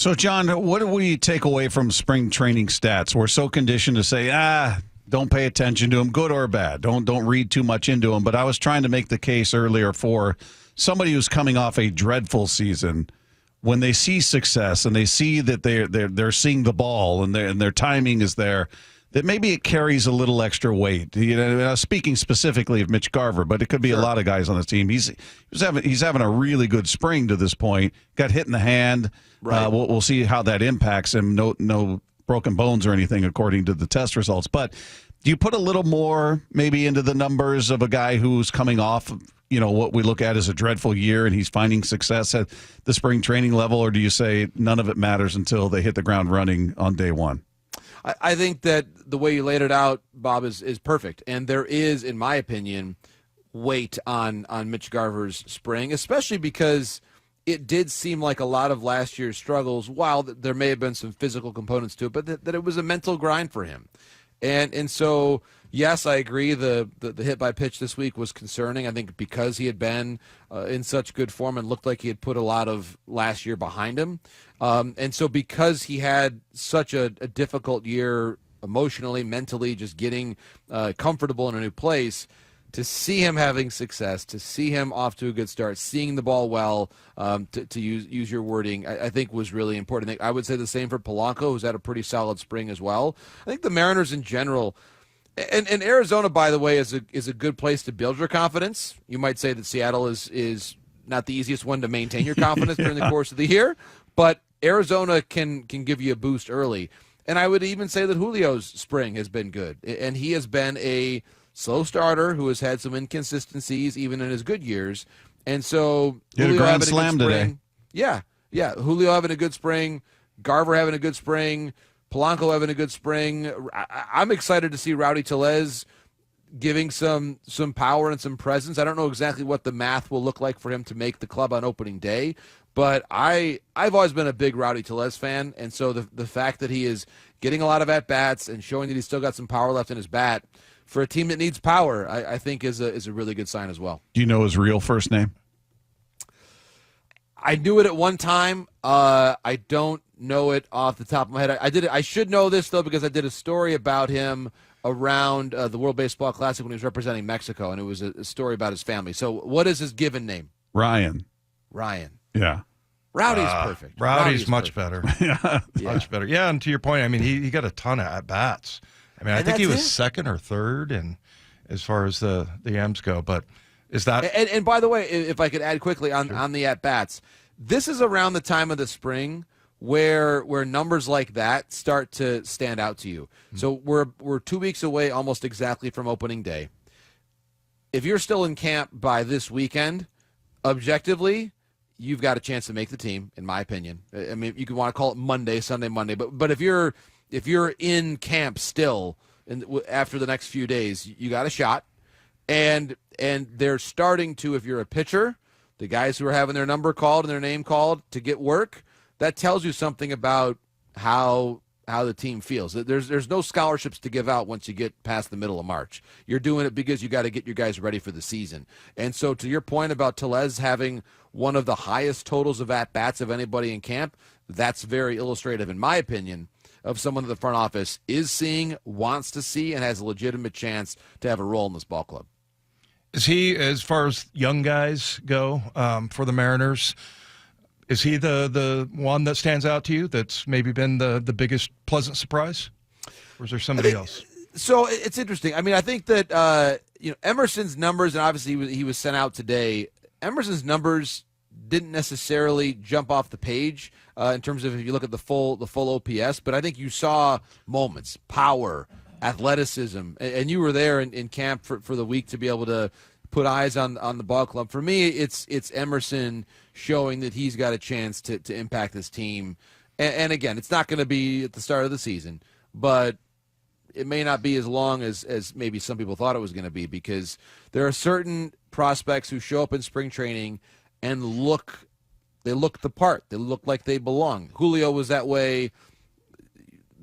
So, John, what do we take away from spring training stats? We're so conditioned to say, don't pay attention to them, good or bad. Don't read too much into them. But I was trying to make the case earlier for somebody who's coming off a dreadful season. When they see success and they see that they're seeing the ball and their timing is there, that maybe it carries a little extra weight. You know, speaking specifically of Mitch Garver, but it could be a lot of guys on the team. He's having a really good spring to this point. Got hit in the hand. Right. We'll see how that impacts him. No broken bones or anything according to the test results. But do you put a little more maybe into the numbers of a guy who's coming off, what we look at as a dreadful year and he's finding success at the spring training level, or do you say none of it matters until they hit the ground running on day one? I think that the way you laid it out, Bob, is perfect. And there is, in my opinion, weight on Mitch Garver's spring, especially because it did seem like a lot of last year's struggles, while there may have been some physical components to it, but that it was a mental grind for him. And so, yes, I agree the hit by pitch this week was concerning. I think because he had been in such good form and looked like he had put a lot of last year behind him. And so because he had such a difficult year emotionally, mentally, just getting comfortable in a new place, to see him having success, to see him off to a good start, seeing the ball well, to use your wording, I think was really important. I would say the same for Polanco, who's had a pretty solid spring as well. I think the Mariners in general, and Arizona, by the way, is a good place to build your confidence. You might say that Seattle is not the easiest one to maintain your confidence during the course of the year, but Arizona can give you a boost early. And I would even say that Julio's spring has been good, and he has been a slow starter who has had some inconsistencies even in his good years. And so Julio having a grand slam today. Yeah. Julio having a good spring, Garver having a good spring, Polanco having a good spring. I'm excited to see Rowdy Tellez giving some power and some presence. I don't know exactly what the math will look like for him to make the club on opening day, but I've always been a big Rowdy Tellez fan, and so the fact that he is getting a lot of at-bats and showing that he's still got some power left in his bat for a team that needs power, I think is a really good sign as well. Do you know his real first name? I knew it at one time. I don't know it off the top of my head. I should know this, though, because I did a story about him around the World Baseball Classic when he was representing Mexico, and it was a story about his family. So what is his given name? Ryan. Yeah. Rowdy's perfect. Rowdy's much better. Yeah. Much better. Yeah, and to your point, I mean, he got a ton of at-bats. I mean, I think he was second or third and as far as the M's go, but is that... And by the way, if I could add quickly on the at-bats, this is around the time of the spring where numbers like that start to stand out to you. Mm-hmm. So we're 2 weeks away almost exactly from opening day. If you're still in camp by this weekend, objectively, you've got a chance to make the team, in my opinion. I mean, you could want to call it Sunday, Monday, but if you're in camp still after the next few days, you got a shot. And they're starting to, if you're a pitcher, the guys who are having their number called and their name called to get work, that tells you something about how the team feels. There's no scholarships to give out once you get past the middle of March. You're doing it because you got to get your guys ready for the season. And so to your point about Tellez having one of the highest totals of at-bats of anybody in camp, that's very illustrative, in my opinion, of someone that the front office is seeing, wants to see, and has a legitimate chance to have a role in this ball club. Is he, as far as young guys go for the Mariners, is he the one that stands out to you that's maybe been the biggest pleasant surprise? Or is there somebody else? So it's interesting. I mean, I think that Emerson's numbers, and obviously he was sent out today, Emerson's numbers didn't necessarily jump off the page in terms of if you look at the full OPS, but I think you saw moments, power, athleticism, and you were there in camp for the week to be able to put eyes on the ball club. For me, it's Emerson showing that he's got a chance to impact this team. And again, it's not going to be at the start of the season, but it may not be as long as maybe some people thought it was going to be, because there are certain prospects who show up in spring training and look the part. They look like they belong. Julio was that way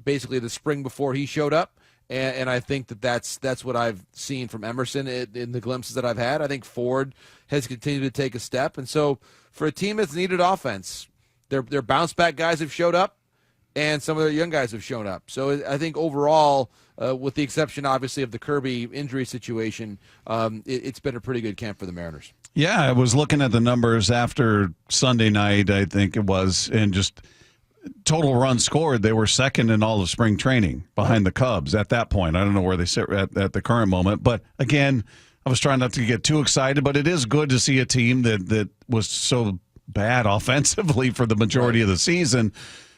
basically the spring before he showed up. And I think that's what I've seen from Emerson in the glimpses that I've had. I think Ford has continued to take a step. And so for a team that's needed offense, their bounce back guys have showed up, and some of their young guys have shown up. So I think overall, with the exception obviously of the Kirby injury situation, it's been a pretty good camp for the Mariners. Yeah, I was looking at the numbers after Sunday night, I think it was, and just total runs scored. They were second in all of spring training behind the Cubs at that point. I don't know where they sit at the current moment. But again, I was trying not to get too excited, but it is good to see a team that was so bad offensively for the majority of the season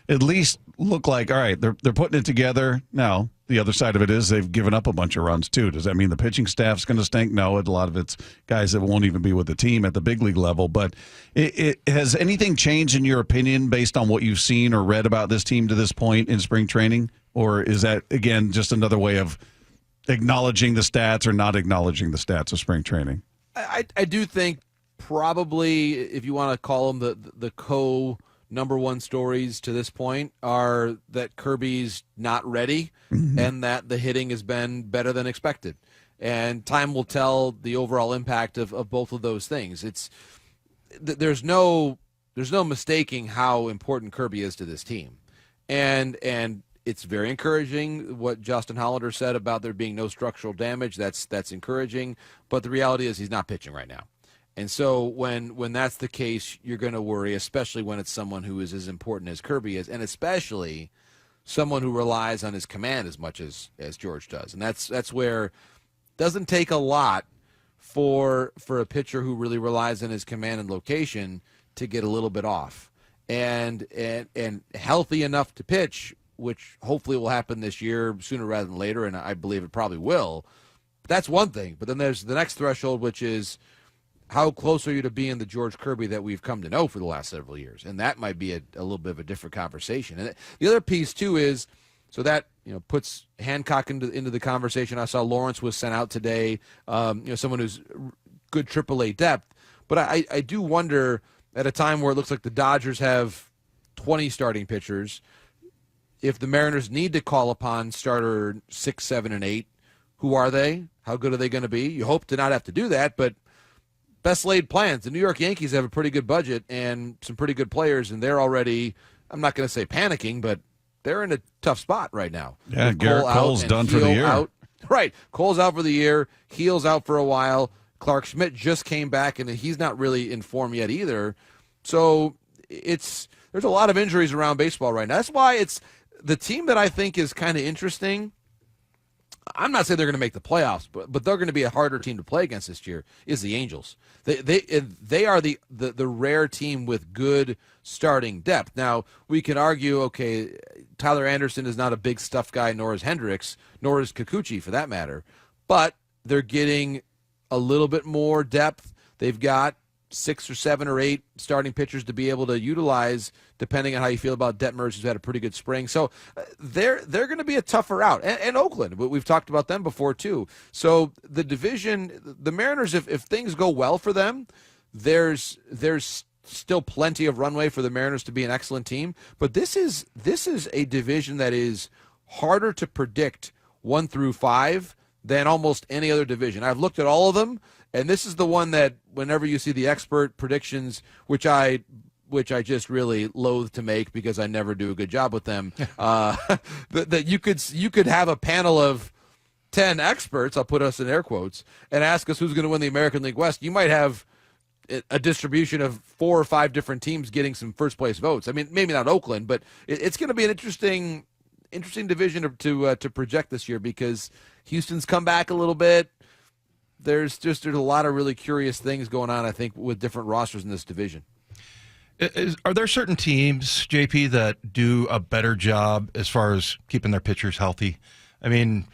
at least look like, all right, they're putting it together. Now, the other side of it is they've given up a bunch of runs too. Does that mean the pitching staff's going to stink? No, a lot of it's guys that won't even be with the team at the big league level. But has anything changed in your opinion based on what you've seen or read about this team to this point in spring training? Or is that, again, just another way of acknowledging the stats or not acknowledging the stats of spring training? I do think probably, if you want to call them the number one stories to this point, are that Kirby's not ready and that the hitting has been better than expected. And time will tell the overall impact of both of those things. There's no mistaking how important Kirby is to this team. And it's very encouraging what Justin Hollander said about there being no structural damage. That's encouraging. But the reality is he's not pitching right now. And so when that's the case, you're going to worry, especially when it's someone who is as important as Kirby is, and especially someone who relies on his command as much as George does. And that's where it doesn't take a lot for a pitcher who really relies on his command and location to get a little bit off. And healthy enough to pitch, which hopefully will happen this year sooner rather than later, and I believe it probably will. But that's one thing. But then there's the next threshold, which is, how close are you to being the George Kirby that we've come to know for the last several years? And that might be a little bit of a different conversation. And the other piece, too, is so that puts Hancock into the conversation. I saw Lawrence was sent out today, someone who's good AAA depth. But I do wonder, at a time where it looks like the Dodgers have 20 starting pitchers, if the Mariners need to call upon starter 6, 7, and 8, who are they? How good are they going to be? You hope to not have to do that, but best laid plans. The New York Yankees have a pretty good budget and some pretty good players, and they're already, I'm not going to say panicking, but they're in a tough spot right now. Yeah, Garrett Cole's done for the year. Right. Cole's out for the year. Heel's out for a while. Clark Schmidt just came back, and he's not really in form yet either. So there's a lot of injuries around baseball right now. That's why it's the team that I think is kind of interesting. I'm not saying they're going to make the playoffs, but they're going to be a harder team to play against this year, is the Angels. They are the rare team with good starting depth. Now, we can argue, okay, Tyler Anderson is not a big stuff guy, nor is Hendricks, nor is Kikuchi for that matter, but they're getting a little bit more depth. They've got 6 or 7 or 8 starting pitchers to be able to utilize, depending on how you feel about Detmers, who's had a pretty good spring. So they're going to be a tougher out. And Oakland, we've talked about them before too. So the division, the Mariners, if things go well for them, there's still plenty of runway for the Mariners to be an excellent team. But this is a division that is harder to predict 1 through 5 than almost any other division. I've looked at all of them, and this is the one that whenever you see the expert predictions, which I just really loathe to make because I never do a good job with them, that you could have a panel of 10 experts, I'll put us in air quotes, and ask us who's going to win the American League West. You might have a distribution of 4 or 5 different teams getting some first place votes. I mean, maybe not Oakland, but it's going to be an interesting division to project this year because Houston's come back a little bit. There's a lot of really curious things going on, I think, with different rosters in this division. Are there certain teams, JP, that do a better job as far as keeping their pitchers healthy? I mean,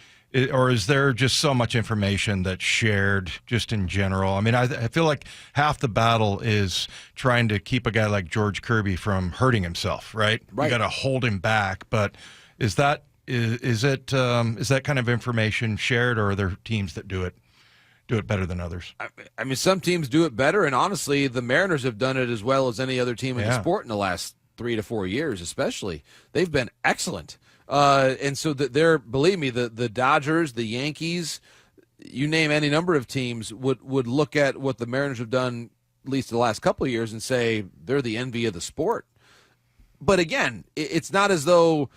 or is there just so much information that's shared just in general? I mean, I feel like half the battle is trying to keep a guy like George Kirby from hurting himself, right? Right. You got to hold him back. But is that kind of information shared, or are there teams that do it better than others? I mean, some teams do it better, and honestly, the Mariners have done it as well as any other team in the sport in the last 3 to 4 years, especially. They've been excellent. And so believe me, the Dodgers, the Yankees, you name any number of teams would look at what the Mariners have done, at least the last couple of years, and say they're the envy of the sport. But again, it's not as though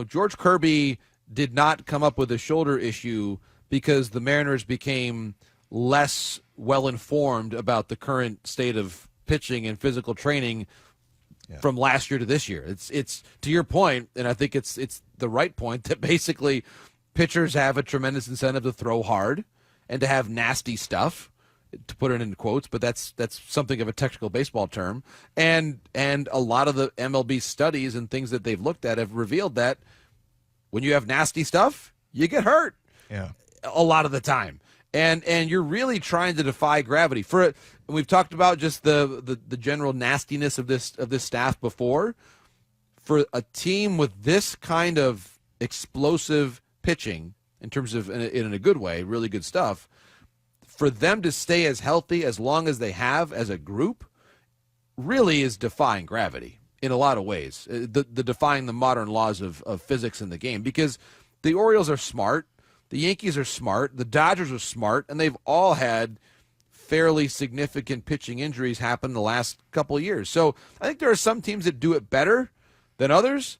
George Kirby did not come up with a shoulder issue because the Mariners became less well-informed about the current state of pitching and physical training from last year to this year. It's to your point, and I think it's the right point, that basically pitchers have a tremendous incentive to throw hard and to have nasty stuff, to put it in quotes, but that's something of a technical baseball term. And a lot of the MLB studies and things that they've looked at have revealed that when you have nasty stuff, you get hurt a lot of the time. And you're really trying to defy gravity. We've talked about just the general nastiness of this staff before. For a team with this kind of explosive pitching, in terms of in a good way, really good stuff, for them to stay as healthy as long as they have as a group really is defying gravity in a lot of ways. The defying the modern laws of physics in the game, because the Orioles are smart, the Yankees are smart, the Dodgers are smart, and they've all had fairly significant pitching injuries happen the last couple of years. So I think there are some teams that do it better than others,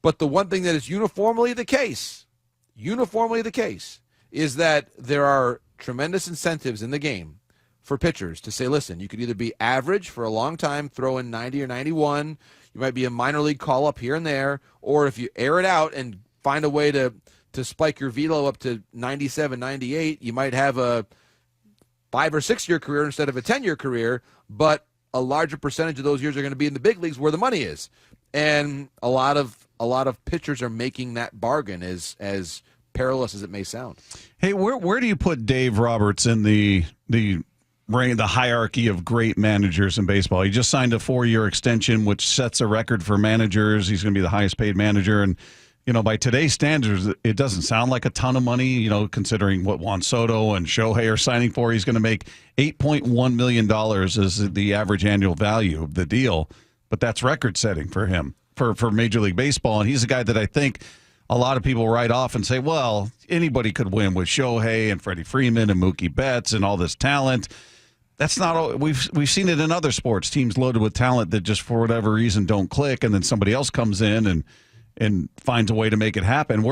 but the one thing that is uniformly the case, is that there are tremendous incentives in the game for pitchers to say, listen, you could either be average for a long time, throw in 90 or 91, you might be a minor league call-up here and there, or if you air it out and find a way to spike your velo up to 97, 98, you might have a 5 or 6 year career instead of a 10-year career, but a larger percentage of those years are going to be in the big leagues where the money is. And a lot of pitchers are making that bargain, as perilous as it may sound. Hey, where do you put Dave Roberts in the hierarchy of great managers in baseball? He just signed a 4-year extension, which sets a record for managers. He's going to be the highest paid manager. And, by today's standards, it doesn't sound like a ton of money, considering what Juan Soto and Shohei are signing for. He's going to make $8.1 million as the average annual value of the deal. But that's record setting for him, for Major League Baseball. And he's a guy that I think a lot of people write off and say, well, anybody could win with Shohei and Freddie Freeman and Mookie Betts and all this talent. That's not all. We've seen it in other sports, teams loaded with talent that just for whatever reason don't click, and then somebody else comes in and finds a way to make it happen.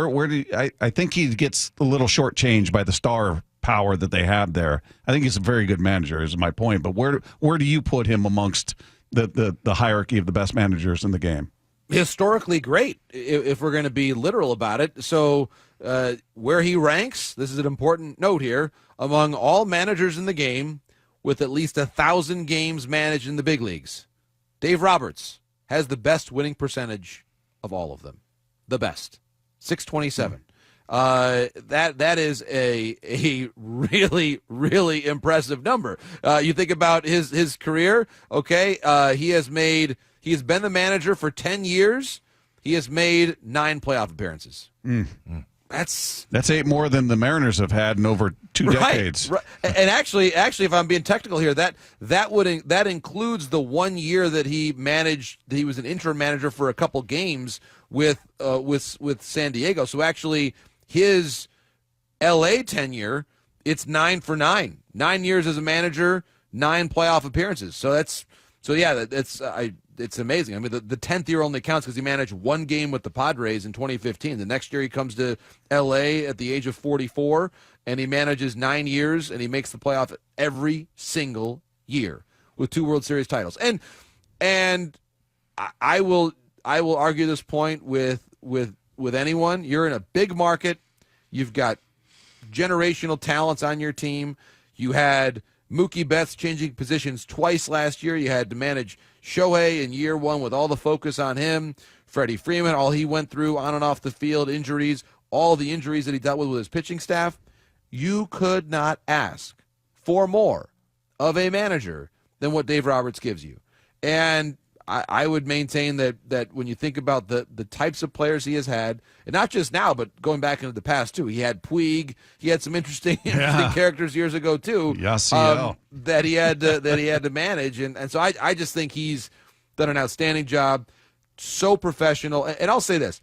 I think he gets a little shortchanged by the star power that they have there. I think he's a very good manager, is my point. But where do you put him amongst the hierarchy of the best managers in the game? Historically great, if we're going to be literal about it. So where he ranks, this is an important note here, among all managers in the game with at least 1,000 games managed in the big leagues, Dave Roberts has the best winning percentage of all of them. The best. 627. That is a really, really impressive number. You think about his career, okay, he's been the manager for 10 years. He has made 9 playoff appearances. That's 8 more than the Mariners have had in over 2 decades. Right. And actually, if I'm being technical here, that includes the 1 year that he managed. He was an interim manager for a couple games with San Diego. So actually, his L.A. tenure, it's 9 for 9. 9 years as a manager, 9 playoff appearances. So it's amazing. I mean, the 10th year only counts because he managed 1 game with the Padres in 2015. The next year he comes to L.A. at the age of 44, and he manages 9 years, and he makes the playoff every single year with 2 World Series titles. And I will argue this point with anyone. You're in a big market. You've got generational talents on your team. You had Mookie Betts changing positions twice last year. You had to manage Shohei in year 1 with all the focus on him. Freddie Freeman, all he went through on and off the field, injuries, all the injuries that he dealt with his pitching staff. You could not ask for more of a manager than what Dave Roberts gives you. And I would maintain that when you think about the types of players he has had, and not just now, but going back into the past too. He had Puig. He had some interesting characters years ago too. That he had to manage, and so I just think he's done an outstanding job. So professional, and I'll say this: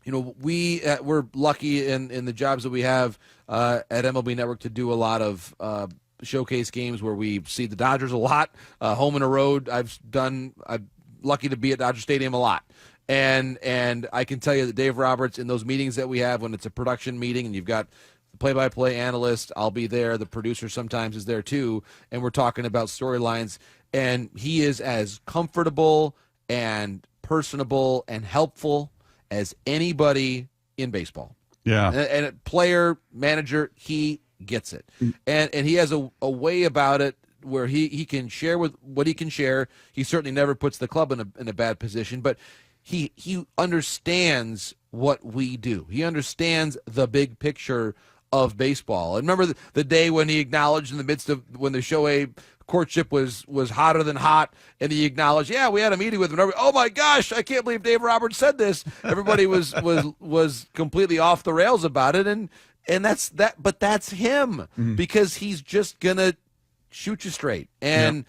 we're lucky in the jobs that we have at MLB Network to do a lot of showcase games where we see the Dodgers a lot, home and a road. I've lucky to be at Dodger Stadium a lot. And I can tell you that Dave Roberts, in those meetings that we have when it's a production meeting and you've got the play-by-play analyst, I'll be there, the producer sometimes is there too, and we're talking about storylines, and he is as comfortable and personable and helpful as anybody in baseball. Yeah. And a player, manager, he gets it. And he has a way about it where he can share with what he can share. He certainly never puts the club in a bad position, but he understands what we do. He understands the big picture of baseball. And remember the day when he acknowledged in the midst of when the Shohei courtship was hotter than hot, and he acknowledged, yeah, we had a meeting with him. Oh my gosh, I can't believe Dave Roberts said this. Everybody was completely off the rails about it, and that's that. But that's him because he's just gonna shoot you straight and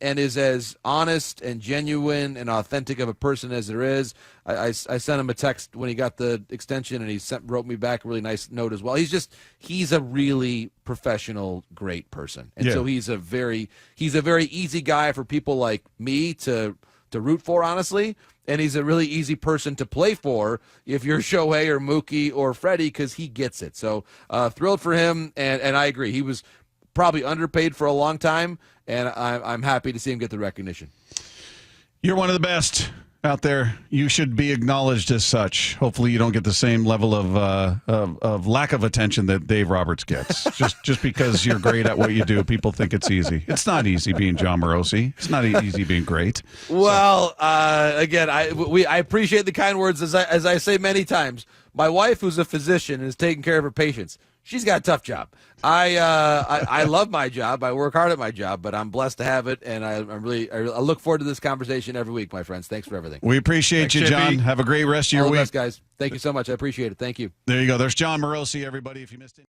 is as honest and genuine and authentic of a person as there is. I sent him a text when he got the extension, and he wrote me back a really nice note as well. He's a really professional, great person, and so he's a very easy guy for people like me to root for, honestly. And he's a really easy person to play for if you're Shohei or Mookie or Freddie, because he gets it. So thrilled for him, and I agree. He was probably underpaid for a long time, and I'm happy to see him get the recognition. You're one of the best out there. You should be acknowledged as such. Hopefully you don't get the same level of lack of attention that Dave Roberts gets. just because you're great at what you do, people think it's easy. It's not easy being Jon Morosi. It's not easy being great. Well, again, I appreciate the kind words, as I say many times. My wife, who's a physician, is taking care of her patients. She's got a tough job. I love my job. I work hard at my job, but I'm blessed to have it, and I look forward to this conversation every week, my friends. Thanks for everything. We appreciate you, John. Have a great rest of your week. All the best, guys. Thank you so much. I appreciate it. Thank you. There you go. There's Jon Morosi, everybody, if you missed it.